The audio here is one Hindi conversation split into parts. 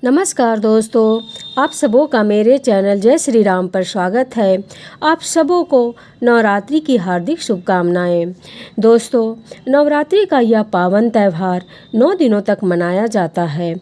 नमस्कार दोस्तों, आप सबों का मेरे चैनल जय श्री राम पर स्वागत है। आप सबों को नवरात्रि की हार्दिक शुभकामनाएं। दोस्तों, नवरात्रि का यह पावन त्यौहार 9 दिनों तक मनाया जाता है।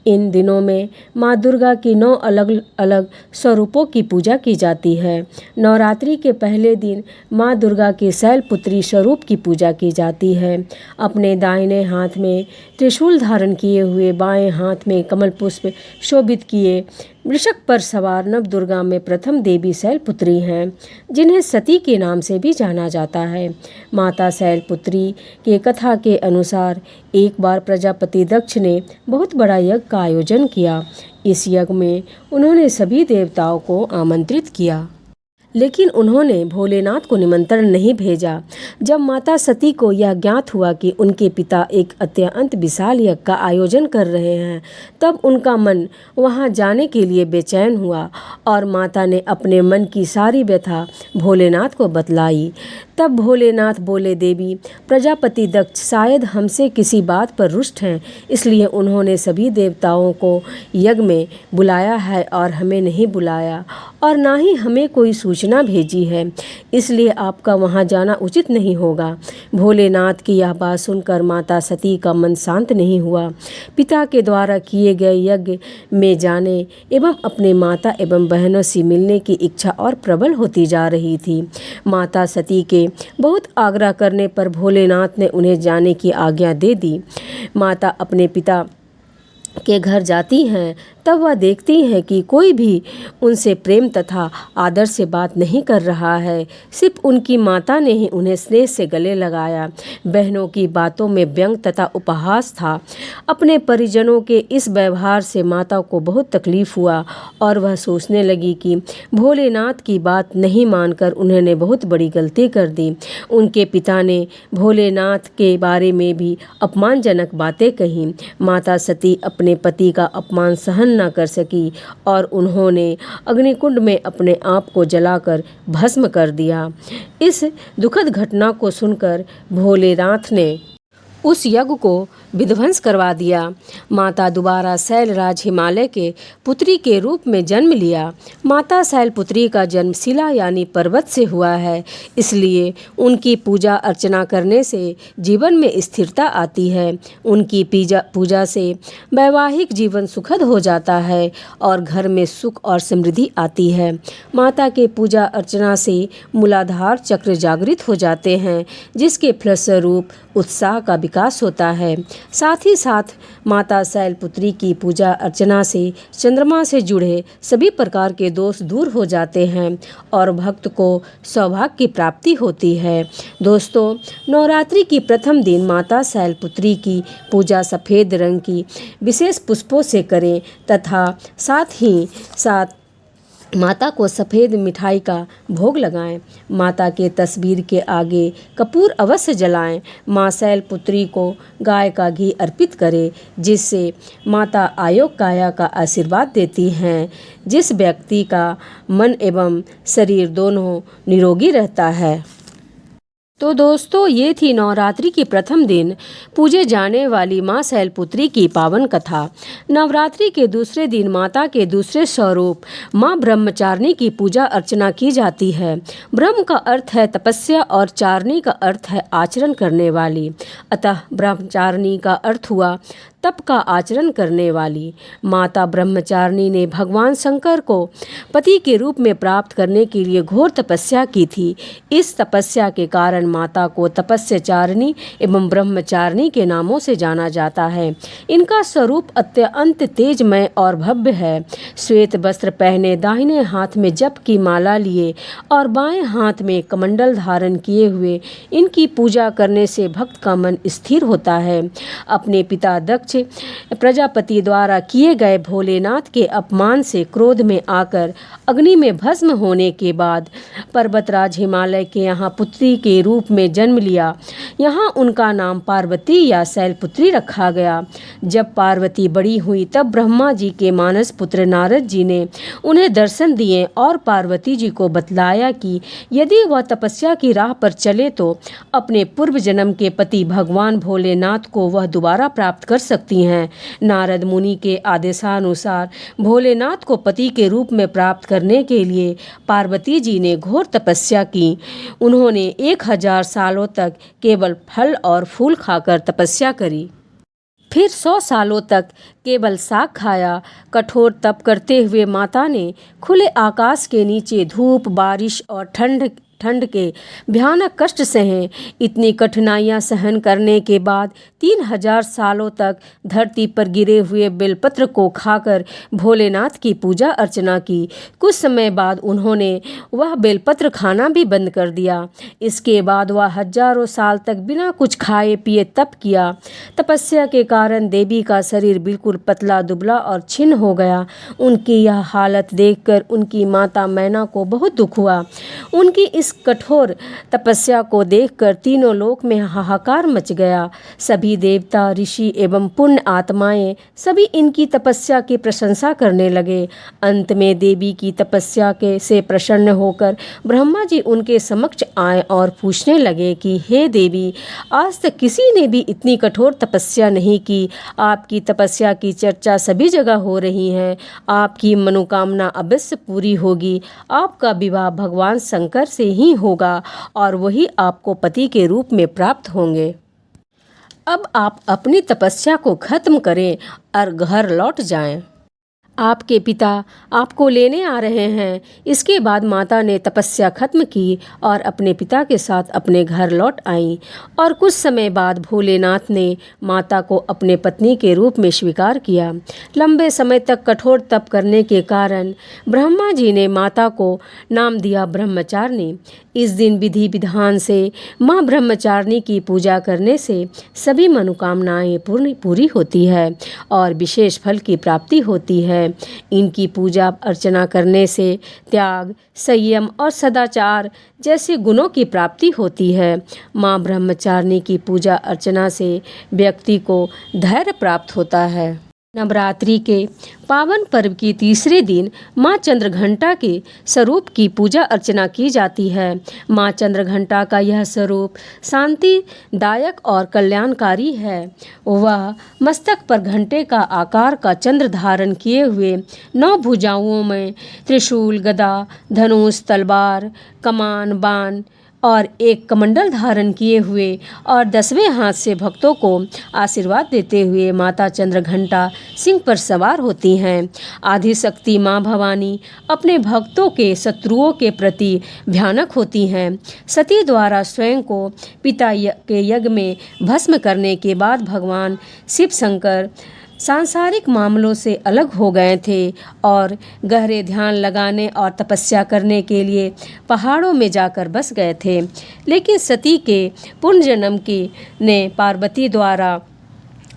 इन दिनों में माँ दुर्गा की 9 अलग अलग स्वरूपों की पूजा की जाती है। नवरात्रि के पहले दिन माँ दुर्गा के शैलपुत्री स्वरूप की पूजा की जाती है। अपने दाहिने हाथ में त्रिशूल धारण किए हुए, बाएं हाथ में कमल पुष्प शोभित किए वृषभ पर सवार नव दुर्गा में प्रथम देवी शैलपुत्री हैं, जिन्हें सती के नाम से भी जाना जाता है। माता शैलपुत्री के कथा के अनुसार एक बार प्रजापति दक्ष ने बहुत बड़ा यज्ञ का आयोजन किया। इस यज्ञ में उन्होंने सभी देवताओं को आमंत्रित किया, लेकिन उन्होंने भोलेनाथ को निमंत्रण नहीं भेजा। जब माता सती को यह ज्ञात हुआ कि उनके पिता एक अत्यंत विशाल यज्ञ का आयोजन कर रहे हैं, तब उनका मन वहां जाने के लिए बेचैन हुआ और माता ने अपने मन की सारी व्यथा भोलेनाथ को बतलाई। तब भोलेनाथ बोले, देवी, प्रजापति दक्ष शायद हमसे किसी बात पर रुष्ट हैं, इसलिए उन्होंने सभी देवताओं को यज्ञ में बुलाया है और हमें नहीं बुलाया, और ना ही हमें कोई सूचना भेजी है, इसलिए आपका वहां जाना उचित नहीं होगा। भोलेनाथ की यह बात सुनकर माता सती का मन शांत नहीं हुआ। पिता के द्वारा किए गए यज्ञ में जाने एवं अपने माता एवं बहनों से मिलने की इच्छा और प्रबल होती जा रही थी। माता सती के बहुत आग्रह करने पर भोलेनाथ ने उन्हें जाने की आज्ञा दे दी। माता अपने पिता के घर जाती हैं, तब वह देखती हैं कि कोई भी उनसे प्रेम तथा आदर से बात नहीं कर रहा है। सिर्फ उनकी माता ने ही उन्हें स्नेह से गले लगाया। बहनों की बातों में व्यंग तथा उपहास था। अपने परिजनों के इस व्यवहार से माता को बहुत तकलीफ हुआ और वह सोचने लगी कि भोलेनाथ की बात नहीं मानकर उन्होंने बहुत बड़ी गलती कर दी। उनके पिता ने भोलेनाथ के बारे में भी अपमानजनक बातें कहीं। माता सती अपने पति का अपमान सहन न कर सकी और उन्होंने अग्निकुंड में अपने आप को जलाकर भस्म कर दिया। इस दुखद घटना को सुनकर भोलेनाथ ने उस यज्ञ को विध्वंस करवा दिया। माता दोबारा शैलराज हिमालय के पुत्री के रूप में जन्म लिया। माता शैलपुत्री का जन्म शिला यानी पर्वत से हुआ है, इसलिए उनकी पूजा अर्चना करने से जीवन में स्थिरता आती है। उनकी पूजा से वैवाहिक जीवन सुखद हो जाता है और घर में सुख और समृद्धि आती है। माता के पूजा अर्चना से मूलाधार चक्र जागृत हो जाते हैं, जिसके फलस्वरूप उत्साह का विकास होता है। साथ ही साथ माता शैलपुत्री की पूजा अर्चना से चंद्रमा से जुड़े सभी प्रकार के दोष दूर हो जाते हैं और भक्त को सौभाग्य की प्राप्ति होती है। दोस्तों, नवरात्रि की प्रथम दिन माता शैलपुत्री की पूजा सफ़ेद रंग की विशेष पुष्पों से करें तथा साथ ही साथ माता को सफ़ेद मिठाई का भोग लगाएं। माता के तस्वीर के आगे कपूर अवश्य जलाएं। माँ शैलपुत्री को गाय का घी अर्पित करें, जिससे माता आयोग काया का आशीर्वाद देती हैं, जिस व्यक्ति का मन एवं शरीर दोनों निरोगी रहता है। तो दोस्तों, ये थी नवरात्रि की प्रथम दिन पूजे जाने वाली माँ शैलपुत्री की पावन कथा। नवरात्रि के दूसरे दिन माता के दूसरे स्वरूप माँ ब्रह्मचारिणी की पूजा अर्चना की जाती है। ब्रह्म का अर्थ है तपस्या और चारिणी का अर्थ है आचरण करने वाली, अतः ब्रह्मचारिणी का अर्थ हुआ तप का आचरण करने वाली। माता ब्रह्मचारिणी ने भगवान शंकर को पति के रूप में प्राप्त करने के लिए घोर तपस्या की थी। इस तपस्या के कारण माता को तपस्याचारिणी एवं ब्रह्मचारिणी के नामों से जाना जाता है। इनका स्वरूप अत्यंत तेजमय और भव्य है। श्वेत वस्त्र पहने, दाहिने हाथ में जप की माला लिए और बाएं हाथ में कमंडल धारण किए हुए इनकी पूजा करने से भक्त का मन स्थिर होता है। अपने पिता दक्ष प्रजापति द्वारा किए गए भोलेनाथ के अपमान से क्रोध में आकर अग्नि में भस्म होने के बाद पर्वतराज हिमालय के यहाँ पुत्री के रूप में जन्म लिया। यहाँ उनका नाम पार्वती या शैलपुत्री रखा गया। जब पार्वती बड़ी हुई तब ब्रह्मा जी के मानस पुत्र नारद जी ने उन्हें दर्शन दिए और पार्वती जी को बतलाया कि यदि वह तपस्या की राह पर चले तो अपने पूर्व जन्म के पति भगवान भोलेनाथ को वह दोबारा प्राप्त कर सकते सकती हैं। नारद मुनि के आदेशानुसार भोलेनाथ को पति के रूप में प्राप्त करने के लिए पार्वती जी ने घोर तपस्या की। उन्होंने 1000 सालों तक केवल फल और फूल खाकर तपस्या करी, फिर 100 सालों तक केवल साग खाया। कठोर तप करते हुए माता ने खुले आकाश के नीचे धूप, बारिश और ठंड के भयानक कष्ट सहे। इतनी कठिनाइयां सहन करने के बाद 3000 सालों तक धरती पर गिरे हुए बेलपत्र को खाकर भोलेनाथ की पूजा अर्चना की। कुछ समय बाद उन्होंने वह बेलपत्र खाना भी बंद कर दिया। इसके बाद वह हजारों साल तक बिना कुछ खाए पिए तप किया। तपस्या के कारण देवी का शरीर बिल्कुल पतला दुबला और छिन्न हो गया। उनकी यह हालत देखकर उनकी माता मैना को बहुत दुख हुआ। उनकी इस कठोर तपस्या को देखकर तीनों लोक में हाहाकार मच गया। सभी देवता, ऋषि एवं पुण्य आत्माएं सभी इनकी तपस्या की प्रशंसा करने लगे। अंत में देवी की तपस्या के से प्रसन्न होकर ब्रह्मा जी उनके समक्ष आए और पूछने लगे कि हे देवी, आज तक किसी ने भी इतनी कठोर तपस्या नहीं की। आपकी तपस्या की चर्चा सभी जगह हो रही है। आपकी मनोकामना अवश्य पूरी होगी। आपका विवाह भगवान शंकर से ही होगा और वही आपको पति के रूप में प्राप्त होंगे। अब आप अपनी तपस्या को खत्म करें और घर लौट जाएं। आपके पिता आपको लेने आ रहे हैं। इसके बाद माता ने तपस्या खत्म की और अपने पिता के साथ अपने घर लौट आई। और कुछ समय बाद भोलेनाथ ने माता को अपने पत्नी के रूप में स्वीकार किया। लंबे समय तक कठोर तप करने के कारण ब्रह्मा जी ने माता को नाम दिया ब्रह्मचारिणी। इस दिन विधि विधान से माँ ब्रह्मचारिणी की पूजा करने से सभी मनोकामनाएं पूरी होती है और विशेष फल की प्राप्ति होती है। इनकी पूजा अर्चना करने से त्याग, संयम और सदाचार जैसे गुणों की प्राप्ति होती है। माँ ब्रह्मचारिणी की पूजा अर्चना से व्यक्ति को धैर्य प्राप्त होता है। नवरात्रि के पावन पर्व की तीसरे दिन माँ चंद्रघंटा के स्वरूप की पूजा अर्चना की जाती है। माँ चंद्रघंटा का यह स्वरूप शांतिदायक और कल्याणकारी है। वह मस्तक पर घंटे का आकार का चंद्र धारण किए हुए 9 भुजाओं में त्रिशूल, गदा, धनुष, तलवार, कमान, बाण और एक कमंडल धारण किए हुए और 10वें हाथ से भक्तों को आशीर्वाद देते हुए माता चंद्रघंटा सिंह पर सवार होती हैं। आदिशक्ति माँ भवानी अपने भक्तों के शत्रुओं के प्रति भयानक होती हैं। सती द्वारा स्वयं को पिता के यज्ञ में भस्म करने के बाद भगवान शिव शंकर सांसारिक मामलों से अलग हो गए थे और गहरे ध्यान लगाने और तपस्या करने के लिए पहाड़ों में जाकर बस गए थे। लेकिन सती के पुनर्जन्म की ने पार्वती द्वारा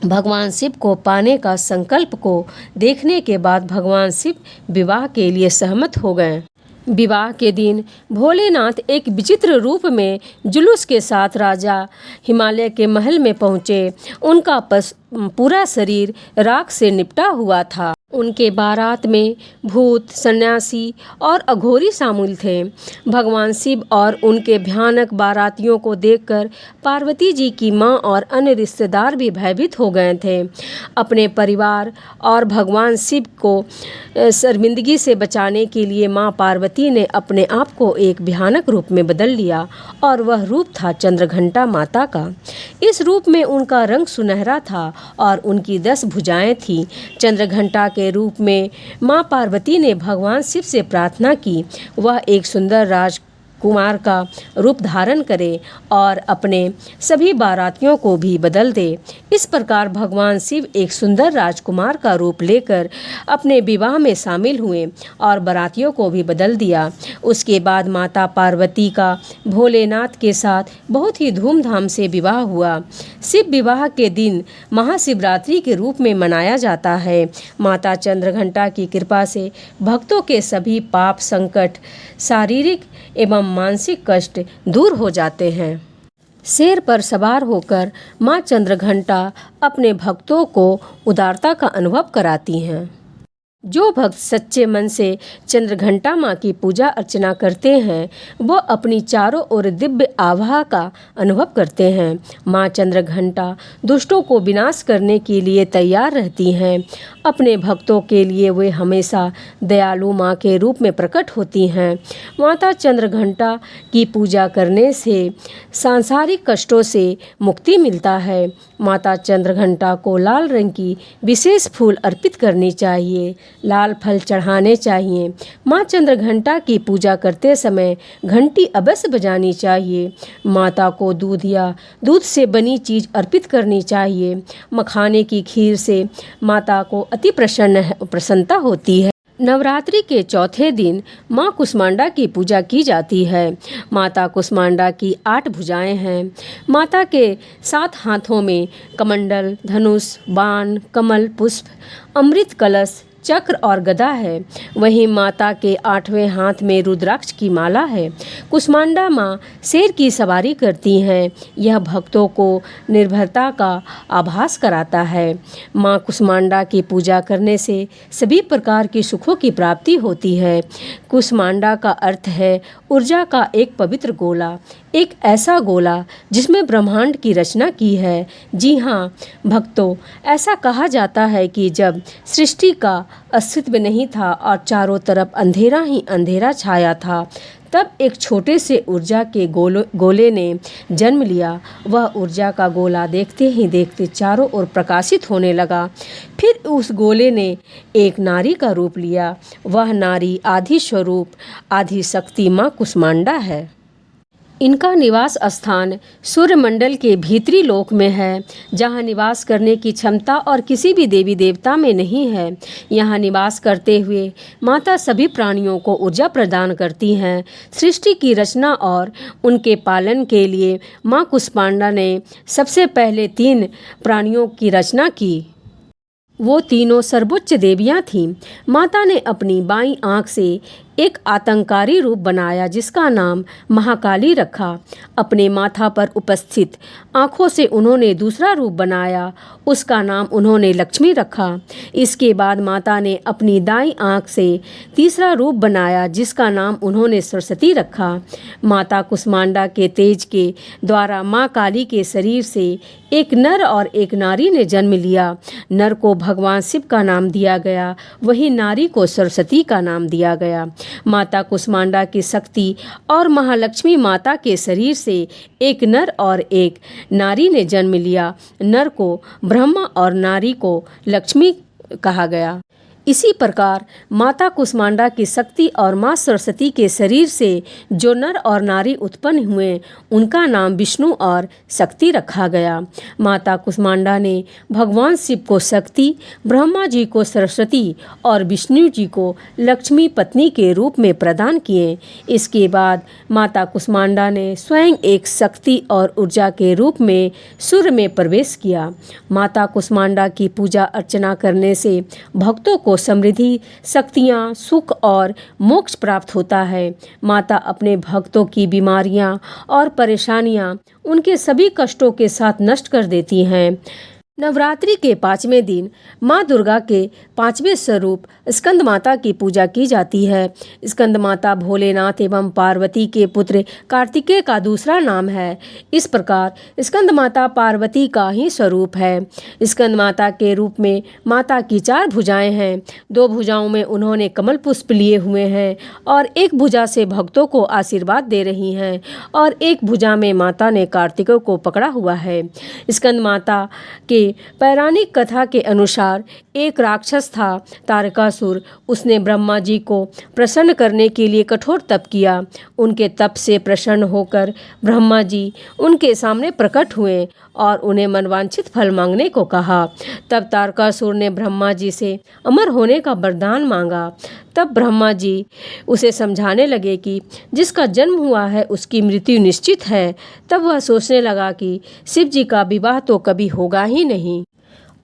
भगवान शिव को पाने का संकल्प को देखने के बाद भगवान शिव विवाह के लिए सहमत हो गए। विवाह के दिन भोलेनाथ एक विचित्र रूप में जुलूस के साथ राजा हिमालय के महल में पहुँचे। उनका पूरा शरीर राख से निपटा हुआ था। उनके बारात में भूत, सन्यासी और अघोरी शामिल थे। भगवान शिव और उनके भयानक बारातियों को देखकर पार्वती जी की माँ और अन्य रिश्तेदार भी भयभीत हो गए थे। अपने परिवार और भगवान शिव को शर्मिंदगी से बचाने के लिए माँ पार्वती ने अपने आप को एक भयानक रूप में बदल लिया और वह रूप था चंद्रघंटा माता का। इस रूप में उनका रंग सुनहरा था और उनकी 10 भुजाएं थीं। चंद्रघंटा के रूप में माँ पार्वती ने भगवान शिव से प्रार्थना की वह एक सुंदर राजकुमार का रूप धारण करे और अपने सभी बारातियों को भी बदल दे। इस प्रकार भगवान शिव एक सुंदर राजकुमार का रूप लेकर अपने विवाह में शामिल हुए और बारातियों को भी बदल दिया। उसके बाद माता पार्वती का भोलेनाथ के साथ बहुत ही धूमधाम से विवाह हुआ। शिव विवाह के दिन महाशिवरात्रि के रूप में मनाया जाता है। माता चंद्रघंटा की कृपा से भक्तों के सभी पाप, संकट, शारीरिक एवं मानसिक कष्ट दूर हो जाते हैं। शेर पर सवार होकर माँ चंद्रघंटा अपने भक्तों को उदारता का अनुभव कराती हैं। जो भक्त सच्चे मन से चंद्रघंटा माँ की पूजा अर्चना करते हैं वो अपनी चारों ओर दिव्य आभा का अनुभव करते हैं। माँ चंद्रघंटा दुष्टों को विनाश करने के लिए तैयार रहती हैं। अपने भक्तों के लिए वे हमेशा दयालु माँ के रूप में प्रकट होती हैं। माता चंद्रघंटा की पूजा करने से सांसारिक कष्टों से मुक्ति मिलता है। माता चंद्रघंटा को लाल रंग की विशेष फूल अर्पित करनी चाहिए, लाल फल चढ़ाने चाहिए। माँ चंद्रघंटा की पूजा करते समय घंटी अवश्य बजानी चाहिए। माता को दूध या दूध से बनी चीज़ अर्पित करनी चाहिए। मखाने की खीर से माता को अति प्रसन्नता होती है। नवरात्रि के चौथे दिन माँ कुष्मांडा की पूजा की जाती है। माता कुष्मांडा की 8 भुजाएं हैं। माता के 7 हाथों में कमंडल, धनुष, बाण, कमल पुष्प, अमृत कलश, चक्र और गदा है। वहीं माता के 8वें हाथ में रुद्राक्ष की माला है। कुष्मांडा माँ शेर की सवारी करती हैं। यह भक्तों को निर्भरता का आभास कराता है। माँ कुष्मांडा की पूजा करने से सभी प्रकार की सुखों की प्राप्ति होती है। कुष्मांडा का अर्थ है ऊर्जा का एक पवित्र गोला, एक ऐसा गोला जिसमें ब्रह्मांड की रचना की है। जी हाँ भक्तों, ऐसा कहा जाता है कि जब सृष्टि का अस्तित्व नहीं था और चारों तरफ अंधेरा ही अंधेरा छाया था, तब एक छोटे से ऊर्जा के गोले ने जन्म लिया। वह ऊर्जा का गोला देखते ही देखते चारों ओर प्रकाशित होने लगा। फिर उस गोले ने एक नारी का रूप लिया। वह नारी आदि स्वरूप, आदि शक्ति माँ कुष्मांडा है। इनका निवास स्थान सूर्यमंडल के भीतरी लोक में है, जहाँ निवास करने की क्षमता और किसी भी देवी देवता में नहीं है। यहाँ निवास करते हुए माता सभी प्राणियों को ऊर्जा प्रदान करती हैं। सृष्टि की रचना और उनके पालन के लिए माँ कुष्मांडा ने सबसे पहले 3 प्राणियों की रचना की। वो तीनों सर्वोच्च देवियाँ थीं। माता ने अपनी बाईं आँख से एक आतंकारी रूप बनाया जिसका नाम महाकाली रखा। अपने माथा पर उपस्थित आँखों से उन्होंने दूसरा रूप बनाया, उसका नाम उन्होंने लक्ष्मी रखा। इसके बाद माता ने अपनी दाईं आँख से तीसरा रूप बनाया जिसका नाम उन्होंने सरस्वती रखा। माता कुष्मांडा के तेज के द्वारा माँ काली के शरीर से एक नर और एक नारी ने जन्म लिया। नर को भगवान शिव का नाम दिया गया, वहीं नारी को सरस्वती का नाम दिया गया। माता कुष्मांडा की शक्ति और महालक्ष्मी माता के शरीर से एक नर और एक नारी ने जन्म लिया। नर को ब्रह्मा और नारी को लक्ष्मी कहा गया। इसी प्रकार माता कुष्मांडा की शक्ति और माँ सरस्वती के शरीर से जो नर और नारी उत्पन्न हुए उनका नाम विष्णु और शक्ति रखा गया। माता कुष्मांडा ने भगवान शिव को शक्ति, ब्रह्मा जी को सरस्वती और विष्णु जी को लक्ष्मी पत्नी के रूप में प्रदान किए। इसके बाद माता कुष्मांडा ने स्वयं एक शक्ति और ऊर्जा के रूप में सूर्य में प्रवेश किया। माता कुष्मांडा की पूजा अर्चना करने से भक्तों को समृद्धि, शक्तियाँ, सुख और मोक्ष प्राप्त होता है। माता अपने भक्तों की बीमारियाँ और परेशानियाँ, उनके सभी कष्टों के साथ नष्ट कर देती हैं। नवरात्रि के 5वें दिन माँ दुर्गा के 5वें स्वरूप स्कंद माता की पूजा की जाती है। स्कंद माता भोलेनाथ एवं पार्वती के पुत्र कार्तिकेय का दूसरा नाम है। इस प्रकार स्कंद माता पार्वती का ही स्वरूप है। स्कंद माता के रूप में माता की 4 भुजाएं हैं। 2 भुजाओं में उन्होंने कमल पुष्प लिए हुए हैं और एक भुजा से भक्तों को आशीर्वाद दे रही हैं और एक भुजा में माता ने कार्तिकेय को पकड़ा हुआ है। स्कंद माता के पौराणिक कथा के अनुसार एक राक्षस था तारकासुर। उसने ब्रह्मा जी को प्रसन्न करने के लिए कठोर तप किया। उनके तप से प्रसन्न होकर ब्रह्मा जी उनके सामने प्रकट हुए और उन्हें मनवांछित फल मांगने को कहा। तब तारकासुर ने ब्रह्मा जी से अमर होने का वरदान मांगा। तब ब्रह्मा जी उसे समझाने लगे कि जिसका जन्म हुआ है उसकी मृत्यु निश्चित है। तब वह सोचने लगा कि शिव जी का विवाह तो कभी होगा ही नहीं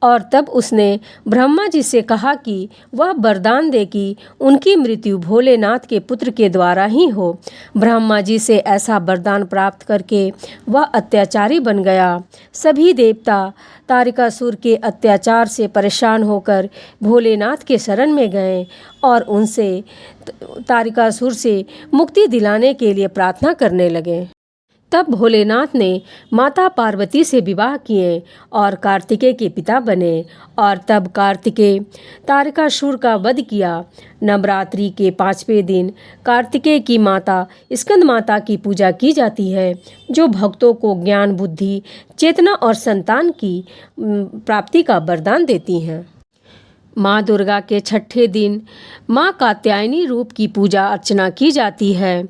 और तब उसने ब्रह्मा जी से कहा कि वह वरदान दे कि उनकी मृत्यु भोलेनाथ के पुत्र के द्वारा ही हो। ब्रह्मा जी से ऐसा वरदान प्राप्त करके वह अत्याचारी बन गया। सभी देवता तारकासुर के अत्याचार से परेशान होकर भोलेनाथ के शरण में गए और उनसे तारकासुर से मुक्ति दिलाने के लिए प्रार्थना करने लगे। तब भोलेनाथ ने माता पार्वती से विवाह किए और कार्तिकेय के पिता बने और तब कार्तिकेय तारकासुर का वध किया। नवरात्रि के 5वें दिन कार्तिकेय की माता स्कंद माता की पूजा की जाती है, जो भक्तों को ज्ञान, बुद्धि, चेतना और संतान की प्राप्ति का वरदान देती हैं। माँ दुर्गा के 6ठे दिन माँ कात्यायनी रूप की पूजा अर्चना की जाती है।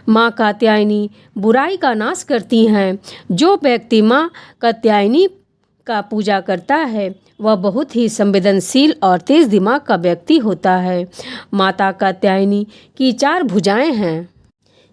माँ कात्यायनी बुराई का नाश करती हैं। जो व्यक्ति माँ कात्यायनी का पूजा करता है वह बहुत ही संवेदनशील और तेज दिमाग का व्यक्ति होता है। माता कात्यायनी की 4 भुजाएं हैं,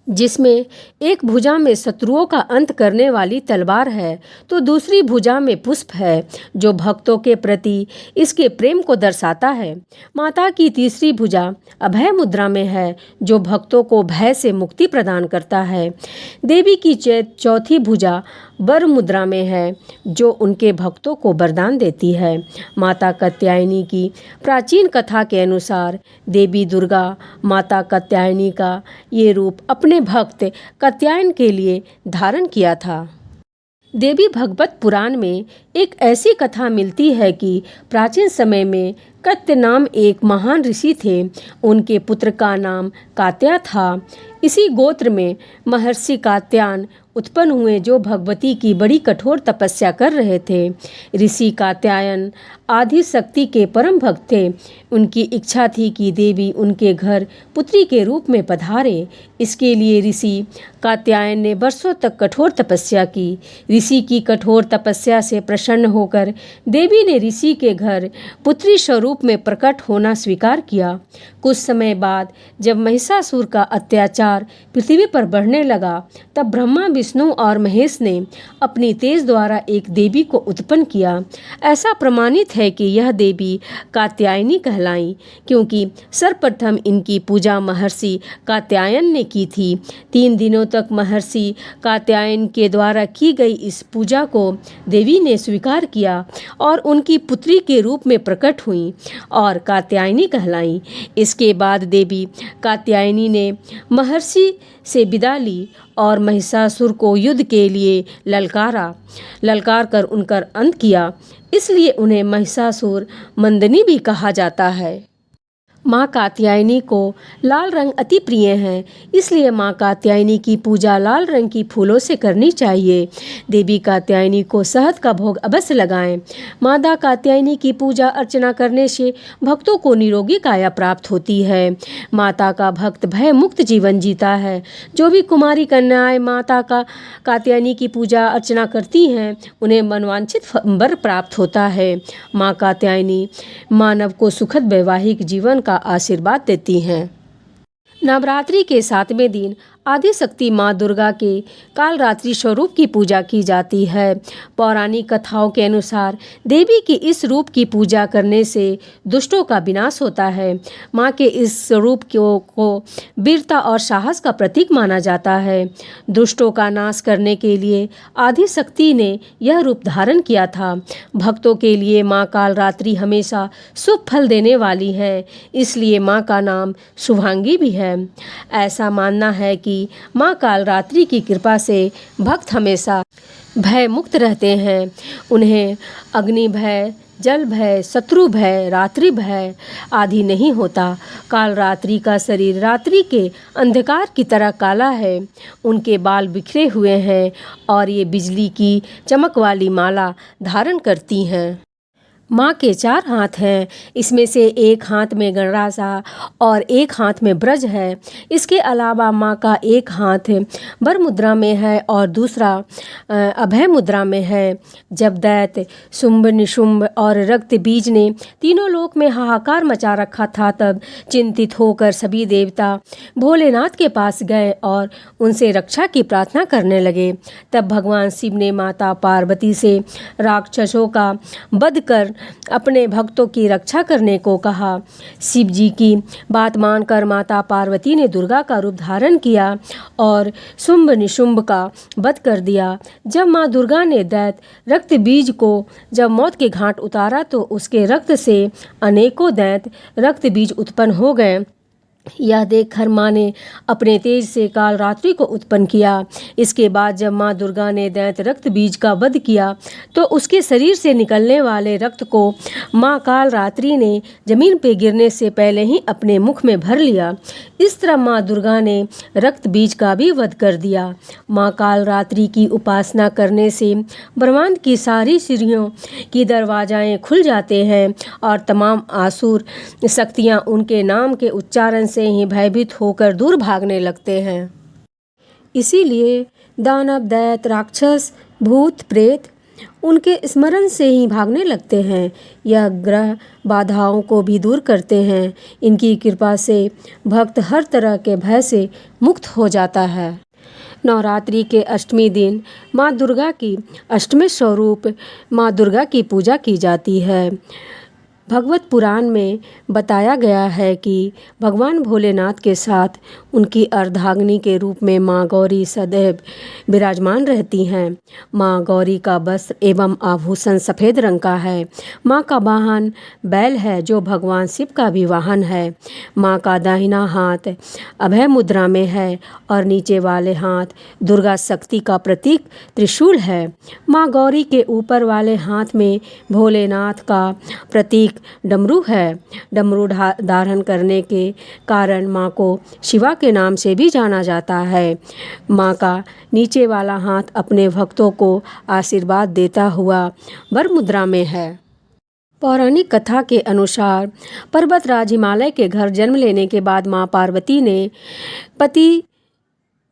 जिसमें एक भुजा में शत्रुओं का अंत करने वाली तलवार है तो दूसरी भुजा में पुष्प है, जो भक्तों के प्रति इसके प्रेम को दर्शाता है। माता की तीसरी भुजा अभय मुद्रा में है, जो भक्तों को भय से मुक्ति प्रदान करता है। देवी की चौथी भुजा वर मुद्रा में है, जो उनके भक्तों को वरदान देती है। माता कात्यायनी की प्राचीन कथा के अनुसार देवी दुर्गा माता कात्यायनी का ये रूप अपने भक्त कात्यायन के लिए धारण किया था। देवी भागवत पुराण में एक ऐसी कथा मिलती है कि प्राचीन समय में कत्य नाम एक महान ऋषि थे। उनके पुत्र का नाम कात्या था। इसी गोत्र में महर्षि कात्यायन उत्पन्न हुए, जो भगवती की बड़ी कठोर तपस्या कर रहे थे। ऋषि कात्यायन आदि शक्ति के परम भक्त थे। उनकी इच्छा थी कि देवी उनके घर पुत्री के रूप में पधारे। इसके लिए ऋषि कात्यायन ने वर्षों तक कठोर तपस्या की। ऋषि की कठोर तपस्या से प्रसन्न होकर देवी ने ऋषि के घर पुत्री स्वरूप में प्रकट होना स्वीकार किया। कुछ समय बाद जब महिषासुर का अत्याचार पृथ्वी पर बढ़ने लगा, तब ब्रह्मा, विष्णु और महेश ने अपनी तेज द्वारा एक देवी को उत्पन्न किया। ऐसा प्रमाणित है कि यह देवी कात्यायनी कहलाई, क्योंकि सर्वप्रथम इनकी पूजा महर्षि कात्यायन ने की थी। 3 दिनों तक महर्षि कात्यायन के द्वारा की गई इस पूजा को देवी ने स्वीकार किया और उनकी पुत्री के रूप में प्रकट हुई और कात्यायनी कहलाई। इसके बाद देवी कात्यायनी ने महर्षि से विदा ली और महिषासुर को युद्ध के लिए ललकार कर उनका अंत किया। इसलिए उन्हें महिषासुर मंदनी भी कहा जाता है। माँ कात्यायनी को लाल रंग अति प्रिय है, इसलिए माँ कात्यायनी की पूजा लाल रंग की फूलों से करनी चाहिए। देवी कात्यायनी को शहद का भोग अवश्य लगाएं। माता कात्यायनी की पूजा अर्चना करने से भक्तों को निरोगी काया प्राप्त होती है। माता का भक्त भय मुक्त जीवन जीता है। जो भी कुमारी कन्याएं माता कात्यायनी की पूजा अर्चना करती हैं, उन्हें मनवांछित वर प्राप्त होता है। माँ कात्यायनी मानव को सुखद वैवाहिक जीवन का आशीर्वाद देती हैं। नवरात्रि के 7वें दिन आदिशक्ति माँ दुर्गा के कालरात्रि स्वरूप की पूजा की जाती है। पौराणिक कथाओं के अनुसार देवी के इस रूप की पूजा करने से दुष्टों का विनाश होता है। माँ के इस स्वरूप को वीरता और साहस का प्रतीक माना जाता है। दुष्टों का नाश करने के लिए आदिशक्ति ने यह रूप धारण किया था। भक्तों के लिए माँ कालरात्रि हमेशा शुभ फल देने वाली है, इसलिए माँ का नाम शुभांगी भी है। ऐसा मानना है कि माँ कालरात्रि की कृपा से भक्त हमेशा भय मुक्त रहते हैं। उन्हें अग्नि भय, जल भय, शत्रु भय, रात्रि भय आदि नहीं होता। कालरात्रि का शरीर रात्रि के अंधकार की तरह काला है। उनके बाल बिखरे हुए हैं और ये बिजली की चमक वाली माला धारण करती हैं। माँ के 4 हाथ हैं, इसमें से एक हाथ में गणरासा और एक हाथ में ब्रज है। इसके अलावा माँ का एक हाथ वर मुद्रा में है और दूसरा अभय मुद्रा में है। जब दैत्य शुंभ, निशुंभ और रक्त बीज ने तीनों लोक में हाहाकार मचा रखा था, तब चिंतित होकर सभी देवता भोलेनाथ के पास गए और उनसे रक्षा की प्रार्थना करने लगे। तब भगवान शिव ने माता पार्वती से राक्षसों का वध कर अपने भक्तों की रक्षा करने को कहा। शिव जी की बात मानकर माता पार्वती ने दुर्गा का रूप धारण किया और शुंभ निशुंभ का वध कर दिया। जब माँ दुर्गा ने दैत्य रक्त बीज को जब मौत के घाट उतारा तो उसके रक्त से अनेकों दैत्य रक्त बीज उत्पन्न हो गए। यह देखकर माँ ने अपने तेज से काल रात्रि को उत्पन्न किया। इसके बाद जब माँ दुर्गा ने दैत्य रक्त बीज का वध किया तो उसके शरीर से निकलने वाले रक्त को माँ काल रात्रि ने जमीन पर गिरने से पहले ही अपने मुख में भर लिया। इस तरह माँ दुर्गा ने रक्त बीज का भी वध कर दिया। माँ काल रात्रि की उपासना करने से ब्रह्मांड की सारी सीढ़ियों की दरवाजाएं खुल जाते हैं और तमाम आसुर शक्तियाँ उनके नाम के उच्चारण से ही भयभीत होकर दूर भागने लगते हैं। इसीलिए दानव दैत्य राक्षस भूत प्रेत उनके स्मरण से ही भागने लगते हैं। यह ग्रह बाधाओं को भी दूर करते हैं। इनकी कृपा से भक्त हर तरह के भय से मुक्त हो जाता है। नवरात्रि के अष्टमी दिन माँ दुर्गा की अष्टमी स्वरूप माँ दुर्गा की पूजा की जाती है। भगवत पुराण में बताया गया है कि भगवान भोलेनाथ के साथ उनकी अर्धांगिनी के रूप में माँ गौरी सदैव विराजमान रहती हैं। माँ गौरी का वस्त्र एवं आभूषण सफ़ेद रंग का है। माँ का वाहन बैल है जो भगवान शिव का भी वाहन है। माँ का दाहिना हाथ अभय मुद्रा में है और नीचे वाले हाथ दुर्गा शक्ति का प्रतीक त्रिशूल है। माँ गौरी के ऊपर वाले हाथ में भोलेनाथ का प्रतीक डमरू है। डमरू धारण करने के कारण माँ को शिवा के नाम से भी जाना जाता है। माँ का नीचे वाला हाथ अपने भक्तों को आशीर्वाद देता हुआ वर मुद्रा में है। पौराणिक कथा के अनुसार पर्वतराज हिमालय के घर जन्म लेने के बाद माँ पार्वती ने पति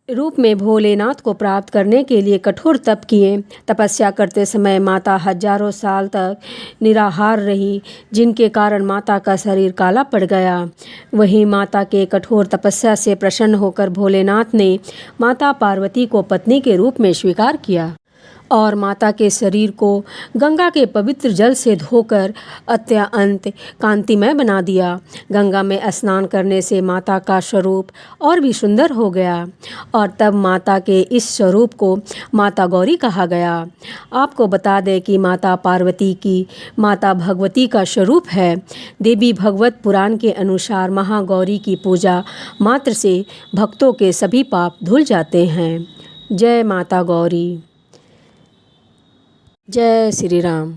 रूप में भोलेनाथ को प्राप्त करने के लिए कठोर तप किए। तपस्या करते समय माता हजारों साल तक निराहार रही, जिनके कारण माता का शरीर काला पड़ गया। वहीं माता के कठोर तपस्या से प्रसन्न होकर भोलेनाथ ने माता पार्वती को पत्नी के रूप में स्वीकार किया और माता के शरीर को गंगा के पवित्र जल से धोकर अत्यंत कांतिमय बना दिया। गंगा में स्नान करने से माता का स्वरूप और भी सुंदर हो गया और तब माता के इस स्वरूप को माता गौरी कहा गया। आपको बता दें कि माता पार्वती की माता भगवती का स्वरूप है। देवी भगवत पुराण के अनुसार महागौरी की पूजा मात्र से भक्तों के सभी पाप धुल जाते हैं। जय माता गौरी। जय श्री राम।